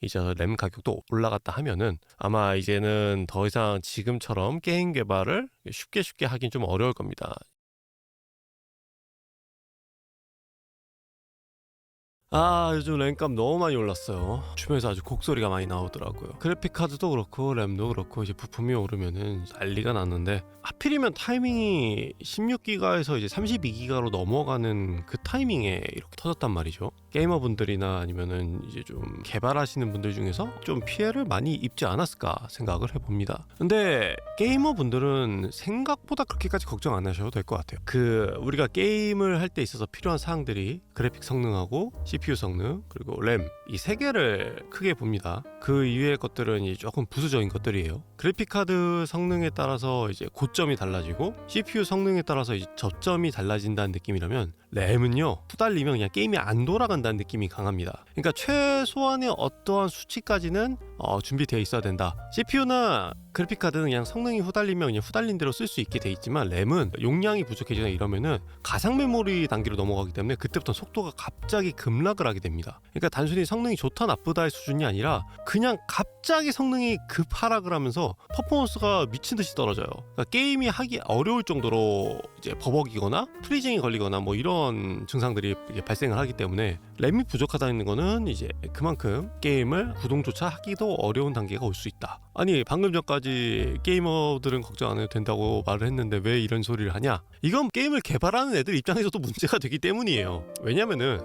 이제 램 가격도 올라갔다 하면은 아마 이제는 더 이상 지금처럼 게임 개발을 쉽게 하긴 좀 어려울 겁니다. 요즘 램값 너무 많이 올랐어요. 주변에서 아주 곡소리가 많이 나오더라고요. 그래픽 카드도 그렇고 램도 그렇고 이제 부품이 오르면은 난리가 났는데, 하필이면 타이밍이 16기가에서 이제 32기가로 넘어가는 그 타이밍에 이렇게 터졌단 말이죠. 게이머분들이나 아니면은 이제 좀 개발하시는 분들 중에서 좀 피해를 많이 입지 않았을까 생각을 해봅니다. 근데 게이머분들은 생각보다 그렇게까지 걱정 안 하셔도 될 것 같아요. 우리가 게임을 할 때 있어서 필요한 사항들이 그래픽 성능하고 CPU 성능 그리고 램, 이 세 개를 크게 봅니다. 그 이외의 것들은 이제 조금 부수적인 것들이에요. 그래픽 카드 성능에 따라서 이제 고점이 달라지고 CPU 성능에 따라서 이제 저점이 달라진다는 느낌이라면, 램은요 후달리면 그냥 게임이 안 돌아간다는 느낌이 강합니다. 그러니까 최소한의 어떠한 수치까지는 준비되어 있어야 된다. CPU나 그래픽 카드는 그냥 성능이 후달리면 그냥 후달린 대로 쓸 수 있게 돼 있지만, 램은 용량이 부족해지거나 이러면은 가상 메모리 단계로 넘어가기 때문에 그때부터 속도가 갑자기 급락을 하게 됩니다. 그러니까 단순히 성능이 좋다 나쁘다의 수준이 아니라 그냥 갑자기 성능이 급하락을 하면서 퍼포먼스가 미친 듯이 떨어져요. 그러니까 게임이 하기 어려울 정도로 이제 버벅이거나 프리징이 걸리거나 뭐 이런 증상들이 발생을 하기 때문에, 램이 부족하다는 거는 이제 그만큼 게임을 구동조차 하기도 어려운 단계가 올 수 있다. 아니, 방금 전까지 게이머들은 걱정 안 해도 된다고 말을 했는데 왜 이런 소리를 하냐? 이건 게임을 개발하는 애들 입장에서도 문제가 되기 때문이에요. 왜냐면은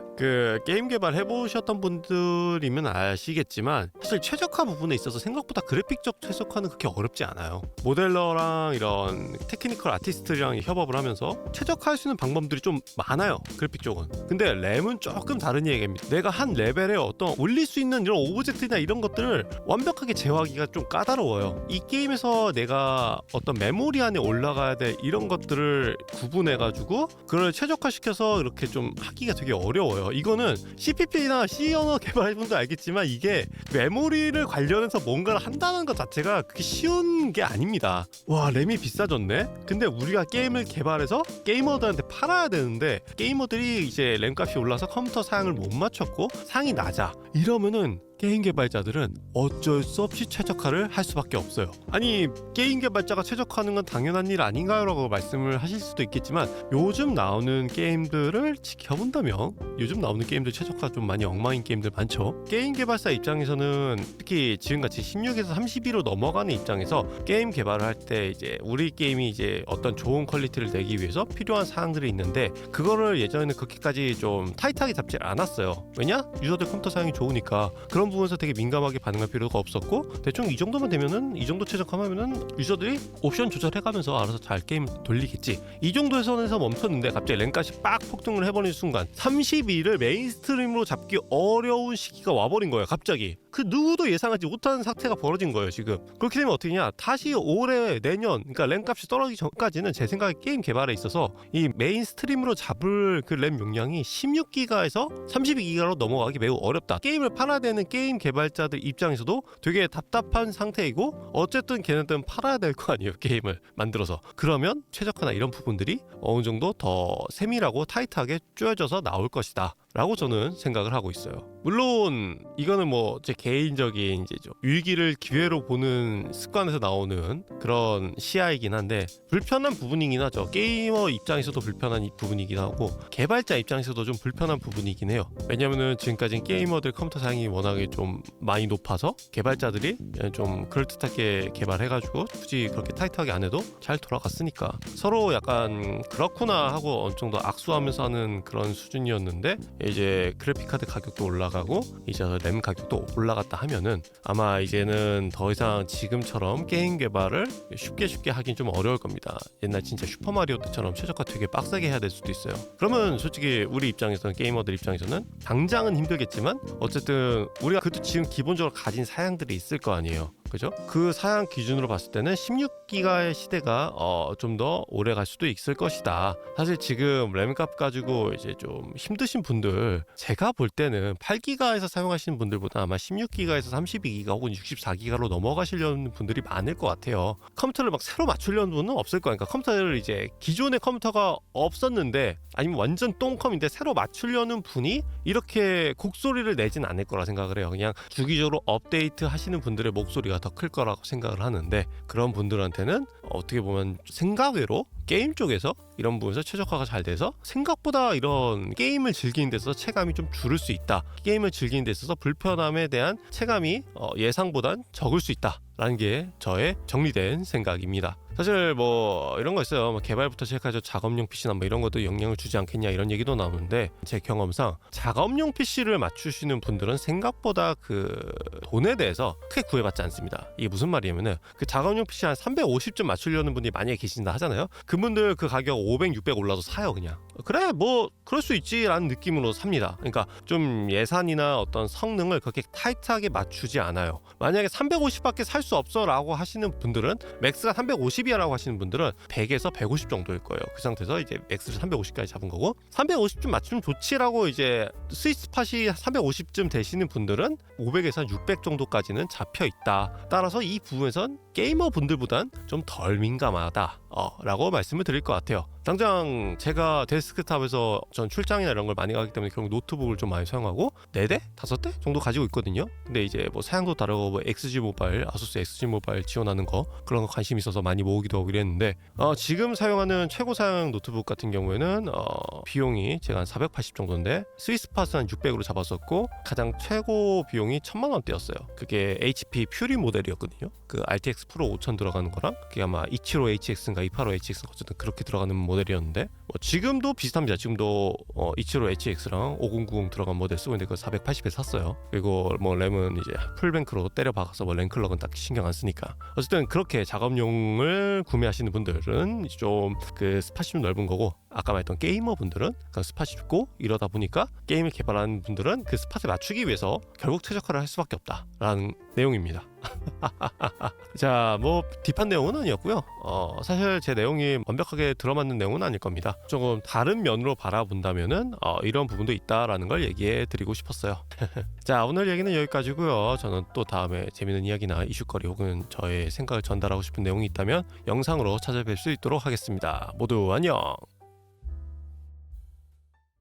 게임 개발 해보셨던 분들이면 아시겠지만, 사실 최적화 부분에 있어서 생각보다 그래픽적 최적화는 그렇게 어렵지 않아요. 모델러랑 이런 테크니컬 아티스트랑 협업을 하면서 최적화할 수 있는 방법들이 좀 많아요, 그래픽 쪽은. 근데 램은 조금 다른 얘기입니다. 내가 한 레벨에 어떤 올릴 수 있는 이런 오브젝트나 이런 것들을 완벽하게 제어하기가 좀 까다로워요. 이 게임에서 내가 어떤 메모리 안에 올라가야 될 이런 것들을 구분해가지고 그걸 최적화시켜서 이렇게 좀 하기가 되게 어려워요. 이거는 CPP나 C 언어 개발분도 알겠지만, 이게 메모리를 관련해서 뭔가를 한다는 것 자체가 그렇게 쉬운 게 아닙니다. 와, 램이 비싸졌네? 근데 우리가 게임을 개발해서 게이머들한테 팔아야 되는데, 게이머들이 이제 램값이 올라서 컴퓨터 사양을 못 맞췄고 상이 낮아, 이러면은 게임 개발자들은 어쩔 수 없이 최적화를 할 수밖에 없어요. 아니, 게임 개발자가 최적화하는 건 당연한 일 아닌가요? 라고 말씀을 하실 수도 있겠지만, 요즘 나오는 게임들을 지켜본다면 요즘 나오는 게임들 최적화 좀 많이 엉망인 게임들 많죠. 게임 개발사 입장에서는 특히 지금같이 16에서 32로 넘어가는 입장에서 게임 개발을 할 때 이제 우리 게임이 이제 어떤 좋은 퀄리티를 내기 위해서 필요한 사항들이 있는데, 그거를 예전에는 그렇게까지 좀 타이트하게 잡지 않았어요. 왜냐? 유저들 컴퓨터 사양이 좋으니까 그런 부분에서 되게 민감하게 반응할 필요가 없었고, 대충 이 정도만 되면은, 이 정도 최적화하면은 유저들이 옵션 조절해가면서 알아서 잘 게임 돌리겠지, 이 정도의 선에서 멈췄는데, 갑자기 램값이 빡 폭등을 해버리는 순간 32를 메인스트림으로 잡기 어려운 시기가 와버린 거예요. 갑자기 그 누구도 예상하지 못하는 사태가 벌어진 거예요. 지금 그렇게 되면 어떻게 냐, 다시 올해 내년, 그러니까 램값이 떨어지기 전까지는 제 생각에 게임 개발에 있어서 이 메인스트림으로 잡을 그 램 용량이 16기가에서 32기가로 넘어가기 매우 어렵다. 게임을 팔아야 되는 게임 개발자들 입장에서도 되게 답답한 상태이고, 어쨌든 걔네들은 팔아야 될 거 아니에요, 게임을 만들어서. 그러면 최적화나 이런 부분들이 어느 정도 더 세밀하고 타이트하게 쪼여져서 나올 것이다 라고 저는 생각을 하고 있어요. 물론 이거는 뭐 제 개인적인 이제 좀 위기를 기회로 보는 습관에서 나오는 그런 시야이긴 한데, 불편한 부분이긴 하죠. 게이머 입장에서도 불편한 부분이긴 하고, 개발자 입장에서도 좀 불편한 부분이긴 해요. 왜냐면은 지금까지는 게이머들 컴퓨터 사양이 워낙에 좀 많이 높아서 개발자들이 좀 그럴듯하게 개발해가지고 굳이 그렇게 타이트하게 안 해도 잘 돌아갔으니까 서로 약간 그렇구나 하고 어느 정도 악수하면서 하는 그런 수준이었는데, 이제 그래픽카드 가격도 올라가고 이제 램 가격도 올라갔다 하면은 아마 이제는 더 이상 지금처럼 게임 개발을 쉽게 하긴 좀 어려울 겁니다. 옛날 진짜 슈퍼마리오 때처럼 최적화 되게 빡세게 해야 될 수도 있어요. 그러면 솔직히 우리 입장에서는, 게이머들 입장에서는 당장은 힘들겠지만, 어쨌든 우리가 그래도 지금 기본적으로 가진 사양들이 있을 거 아니에요. 그죠? 그 사양 기준으로 봤을 때는 16기가의 시대가 좀 더 오래 갈 수도 있을 것이다. 사실 지금 램값 가지고 이제 좀 힘드신 분들, 제가 볼 때는 8기가에서 사용하시는 분들보다 아마 16기가에서 32기가 혹은 64기가로 넘어가시려는 분들이 많을 것 같아요. 컴퓨터를 막 새로 맞추려는 분은 없을 거니까, 컴퓨터를 이제 기존의 컴퓨터가 없었는데 아니면 완전 똥컴인데 새로 맞추려는 분이 이렇게 곡소리를 내진 않을 거라 생각을 해요. 그냥 주기적으로 업데이트 하시는 분들의 목소리가 더 클 거라고 생각을 하는데, 그런 분들한테는 어떻게 보면 생각외로 게임 쪽에서 이런 부분에서 최적화가 잘 돼서 생각보다 이런 게임을 즐기는 데 있어서 체감이 좀 줄을 수 있다, 게임을 즐기는 데 있어서 불편함에 대한 체감이 예상보단 적을 수 있다 라는 게 저의 정리된 생각입니다. 사실 뭐 이런 거 있어요. 뭐 개발부터 시작해서 작업용 PC나 뭐 이런 것도 영향을 주지 않겠냐 이런 얘기도 나오는데, 제 경험상 작업용 PC를 맞추시는 분들은 생각보다 그 돈에 대해서 크게 구애받지 않습니다. 이게 무슨 말이냐면은, 그 작업용 PC 한 350점 맞추려는 분이 만약에 계신다 하잖아요. 그분들 그 가격 500, 600 올라도 사요. 그냥 그래 뭐 그럴 수 있지라는 느낌으로 삽니다. 그러니까 좀 예산이나 어떤 성능을 그렇게 타이트하게 맞추지 않아요. 만약에 350밖에 살 수 없어 라고 하시는 분들은, 맥스가 350이야 라고 하시는 분들은 100에서 150 정도일 거예요. 그 상태에서 이제 맥스를 350까지 잡은 거고, 350쯤 맞추면 좋지라고 이제 스위스팟이 350쯤 되시는 분들은 500에서 600 정도까지는 잡혀 있다. 따라서 이 부분에선 게이머 분들보단 좀 덜 민감하다 라고 말씀을 드릴 것 같아요. 당장 제가 데스크탑에서 전 출장이나 이런 걸 많이 가기 때문에 그런 노트북을 좀 많이 사용하고 4대? 5대 정도 가지고 있거든요. 근데 이제 뭐 사양도 다르고 뭐 XG 모바일, 아수스 XG 모바일 지원하는 거, 그런 거 관심 있어서 많이 모으기도 하고 이랬는데, 지금 사용하는 최고 사양 노트북 같은 경우에는 비용이 제가 한 480 정도인데 스위스팟은 한 600으로 잡았었고, 가장 최고 비용이 1000만 원대였어요. 그게 HP 퓨리 모델이었거든요. 그 RTX 프로 5000 들어가는 거랑, 그게 아마 275HX인가 285HX인가 어쨌든 그렇게 들어가는 모델이었는데, 뭐 지금도 비슷합니다. 지금도 275HX랑 5090 들어간 모델 쓰고 있는데 그거 480에 샀어요. 그리고 뭐 램은 이제 풀뱅크로 때려 박아서 뭐 램클럭은 딱 신경 안 쓰니까. 어쨌든 그렇게 작업용을 구매하시는 분들은 좀 그 스팟이 좀 넓은 거고, 아까 말했던 게이머 분들은 그 스팟이 좁고 이러다 보니까 게임을 개발하는 분들은 그 스팟에 맞추기 위해서 결국 최적화를 할 수밖에 없다라는 내용입니다. 자, 뭐 딥한 내용은 아니었고요. 사실 제 내용이 완벽하게 들어맞는 내용은 아닐 겁니다. 조금 다른 면으로 바라본다면은 이런 부분도 있다라는 걸 얘기해 드리고 싶었어요. 자, 오늘 얘기는 여기까지고요. 저는 또 다음에 재밌는 이야기나 이슈거리 혹은 저의 생각을 전달하고 싶은 내용이 있다면 영상으로 찾아뵐 수 있도록 하겠습니다. 모두 안녕.